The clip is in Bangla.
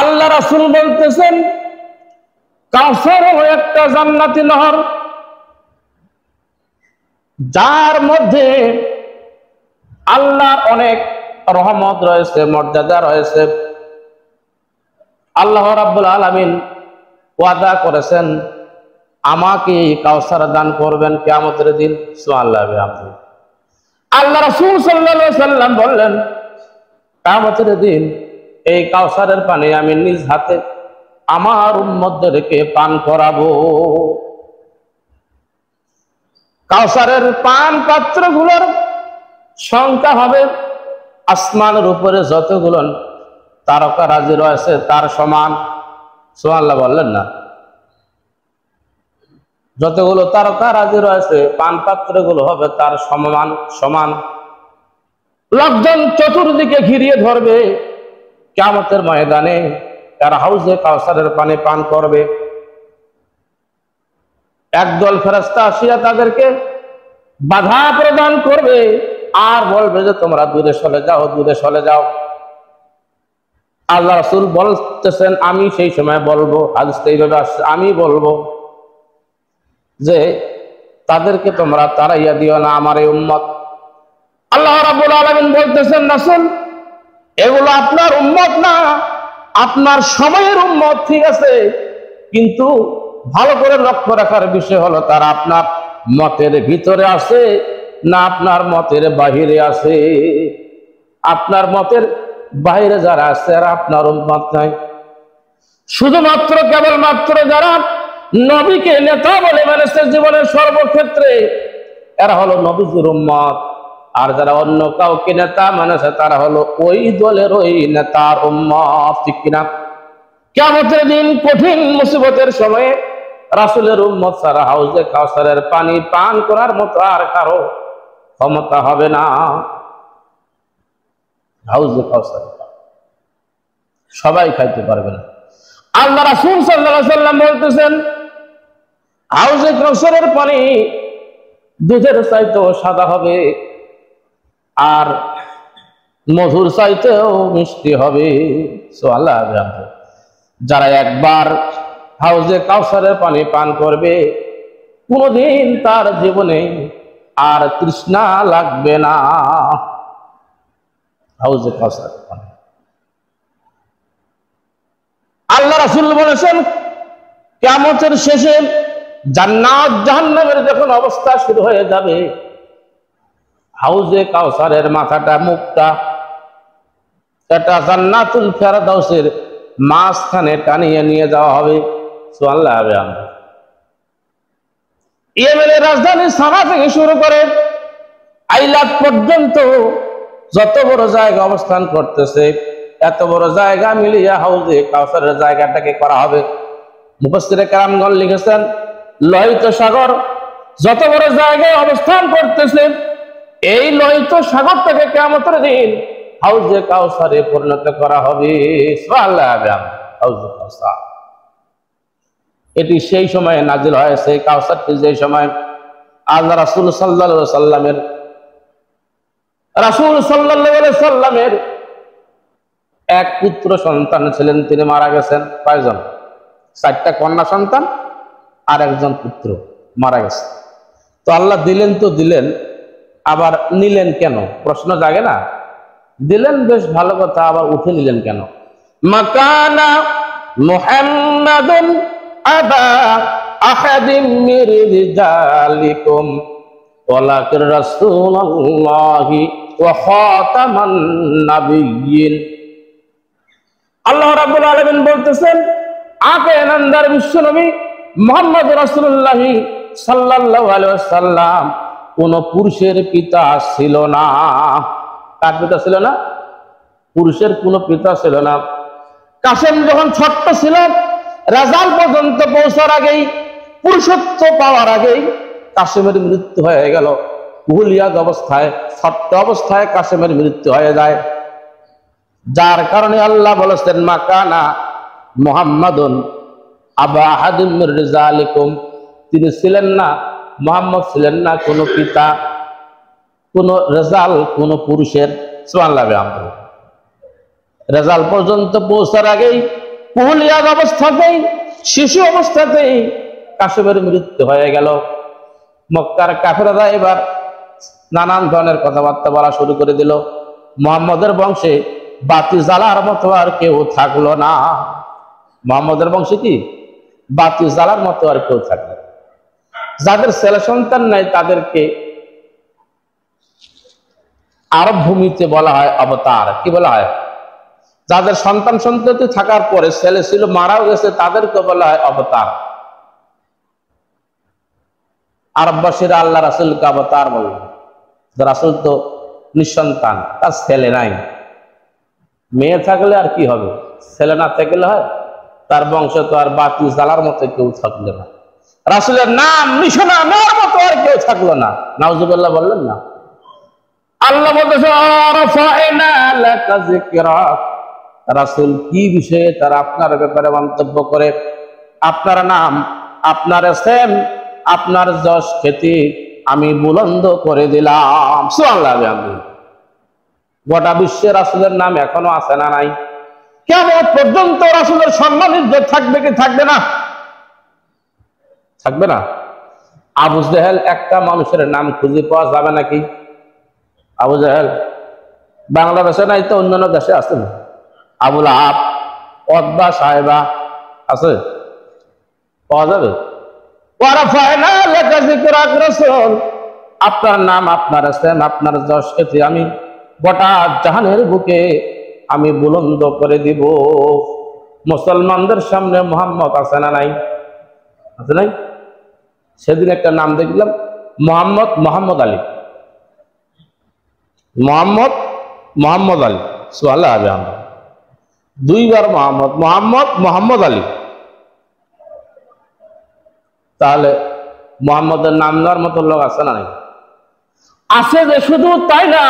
আল্লাহ রাসূল বলতেছেন কাউসার হলো একটা জান্নাতি নহর, যার মধ্যে আল্লাহর অনেক রহমত রয়েছে, মর্যাদা রয়েছে। আল্লাহ রাব্বুল আলামিন ওয়াদা করেছেন আমাকে কাউসার দান করবেন কিয়ামতের দিন। সুবহানাল্লাহ। আল্লাহ রাসূল সাল্লাল্লাহু আলাইহি সাল্লাম বললেন কিয়ামতের দিন এই কাউসারের পানি আমি নিজ হাতে আমার উম্মতদেরকে পান করাবো। কাউসারের পান পাত্রগুলোর সংখ্যা হবে আসমানের উপরে যতগুলো তারকা রাজি রয়েছে তার সমান। সুবহানাল্লাহ বললেন না? যতগুলো তারকা রাজি রয়েছে পান পাত্রগুলো হবে তার সমান। লোকজন চতুর্দিকে ঘিরিয়ে ধরবে কিয়ামতের ময়দানে, তারা হাউজে কাউসারের পানি পান করবে। একদল ফেরেশতা আসিয়া তাদেরকে বাধা প্রদান করবে আর বলবে যে তোমরা দূরে সরে যাও, দূরে সরে যাও। আল্লাহ রাসূল বলতেছেন আমি সেই সময় বলবো, হাদিসে এইভাবে আসছে, আমি বলবো যে তাদেরকে তোমরা তাড়াইয়া দিও না আমার এই উম্মত। আল্লাহ রাব্বুল আলামিন বলতেছেন রাসূল এগুলো আপনার উম্মত না, আপনার সময়ের উম্মত, ঠিক আছে, কিন্তু ভালো করে লক্ষ্য রাখার বিষয় হলো তারা আপনার মতের ভিতরে আছে না আপনার মতের বাহিরে আছে। আপনার মতের বাইরে যারা আছে আর আপনার উম্মত নাই। শুধুমাত্র কেবলমাত্র যারা নবীকে নেতা বলে মেনেছে জীবনের সর্বক্ষেত্রে এরা হলো নবীজির উম্মত, আর যারা অন্য কাউকে নেতা মেনেছে তারা হলো ওই দলের ওই নেতার উম্মত। ঠিক কিনা? কিয়ামতের দিন কঠিন মুসিবতের সময়ে রাসূলের উম্মত ছাড়া হাউজে কাউসারের পানি পান করার মতো আর কারো ক্ষমতা হবে না। হাউজে কাউসার সবাই খাইতে পারবে না। আল্লাহ রাসূল সাল্লাল্লাহু আলাইহি সাল্লাম বলতেছেন হাউজে কাউসারের পানি দুধের চাইতেও সাদা হবে আর মধুর চাইতেও মিষ্টি হবে। সুবহানাল্লাহ। যারা একবার হাউজে কাউসারের পানি পান করবে কোনদিন তার জীবনে আর তৃষ্ণা লাগবে না। হাউজে কাউসারের পানি আল্লাহ রাসূল বলেছেন কিয়ামতের শেষে জান্নাত জাহান্নামের যখন অবস্থা শুরু হয়ে যাবে হাউজে কাউসারের মাথাটা মুখটা এটা জান্নাতুল ফেরদাউসের মাঝখানে টানিয়ে নিয়ে যাওয়া হবে। সুবহানাল্লাহ। ইয়েমেনের রাজধানী সানা থেকে শুরু করে আইলাত পর্যন্ত যত বড় জায়গা অবস্থান করতেছে এত বড় জায়গা মিলিয়ে হাউজে কাউসারের জায়গাটাকে করা হবে। মুফাসসিরে কেরামগণ লিখেছেন লোহিত সাগর যত বড় জায়গায় অবস্থান করতেছে এই লোহিত সাগর থেকে কিয়ামতের দিন হাউজে কাউসারে পরিণত করা হবে। সুবহানাল্লাহ। হাউজে কাউসার এটি সেই সময়ে নাজিল হয়েছে। কাউসারটি যে সময় আল্লাহ রাসূল সাল্লাল্লাহু আলাইহি সাল্লামের এক পুত্র সন্তান ছিলেন, তিনি মারা গেছেন। কয়জন? 4টা কন্যা সন্তান আর একজন পুত্র মারা গেছে। তো আল্লাহ দিলেন তো দিলেন, আবার নিলেন কেন? প্রশ্ন জাগে না? দিলেন বেশ ভালো কথা, আবার উঠে নিলেন কেন? মাকানা মুহাম্মাদুন আবা আহাদিম মির রিজালিকুম ওয়ালাকিন রাসূলুল্লাহি ওয়া খাতামান নাবিয়্যিন। আল্লাহ রাব্বুল আলামিন বলতেছেন আকে নন্দার বিশ্বনবী মুহাম্মদ রাসূলুল্লাহ সাল্লাল্লাহু আলাইহি ওয়াসাল্লাম কোন পুরুষের পিতা ছিল না। কার পিতা ছিল না? পুরুষের কোন পিতা ছিল না। কাসেম যখন ছোট্ট ছিল রাজাল পর্যন্ত পৌঁছার আগেই, পুরুষত্ব পাওয়ার আগেই কাসেমের মৃত্যু হয়ে গেল। কুহুলিয়াত অবস্থায়, ছোট্ট অবস্থায় কাসেমের মৃত্যু হয়ে যায়। যার কারণে আল্লাহ বলেছেন মাকানা মুহাম্মাদুন আবা আহাদিম মির রিজালিকুম, তিনি ছিলেন না, মুহাম্মদ ছিলেন না কোন পিতা, কোন রেজাল, কোন পুরুষের। সুবহানাল্লাহ। রেজাল পর্যন্ত পৌঁছার আগেই কুলিয়াদ অবস্থাতেই, শিশু অবস্থাতেই কাসেমের মৃত্যু হয়ে গেল। মক্কার কাফেররা এবার নানান ধরনের কথাবার্তা বলা শুরু করে দিল। মুহাম্মদের বংশে বাতি জ্বালার মতো আর কেউ থাকলো না। মুহাম্মদের বংশে কি বাতি জ্বালার মতো আর কেউ থাকলো না। যাদের ছেলে সন্তান নাই তাদেরকে আরব ভূমিতে বলা হয় অবতার। কি বলা হয়? যাদের সন্তান সন্ততি থাকার পরে ছেলে ছিল মারাও গেছে তাদেরকে বলা হয় অবতার। আরববাসীরা আল্লাহ রাসূলকে অবতার বলে। রাসূল তো নিঃসন্তান, তার ছেলে নাই। মেয়ে থাকলে আর কি হবে, ছেলে না থাকলে হয়? তার বংশ তো আর বাতি জ্বালার মতো কেউ থাকলো না। রাসূলের নাম নিশানা নেওয়ার মতো আর কেউ থাকলো না। নাউজুবিল্লাহ বললেন না? আল্লাহ বলতেছে রাফা'না লাকা যিকরাক। রাসূল কি বিষয়ে তারা আপনার ব্যাপারে মন্তব্য করে? আপনার নাম, আপনার সেম, আপনার যশ খ্যাতি আমি বুলন্দ করে দিলাম। সুবহানাল্লাহ। গোটা বিশ্বে রাসূলের নাম এখনো আছে না নাই? কিয়ামত পর্যন্ত রাসূলের সম্মান ইজ্জত থাকবে কি থাকবে না? থাকবে না। আবু জেহেল একটা মানুষের নাম খুঁজে পাওয়া যাবে নাকি? আবু জেহেল বাংলাদেশে নাই তো অন্যান্য দেশে আছে না? আবুল আহাব, উতবা, সাহেবা আছে, পাওয়া যাবে। ওয়ারাফা'না লাকা যিকরাক। রাসূল আপনার নাম, আপনার সেম, আপনার যশ খ্যাতি আমি গোটা জাহানের বুকে আমি বুলন্দ করে দিব। মুসলমানদের সামনে মুহাম্মদ আছে না নাই? আছে নাই? সেদিন একটা নাম দেখলাম, মোহাম্মদ আলী। মোহাম্মদ আলী। সুবহানাল্লাহ। দুইবার মোহাম্মদ আলী। তাহলে মোহাম্মদের নাম নেওয়ার মতো লোক আছে না নাই? আছে যে, শুধু তাই না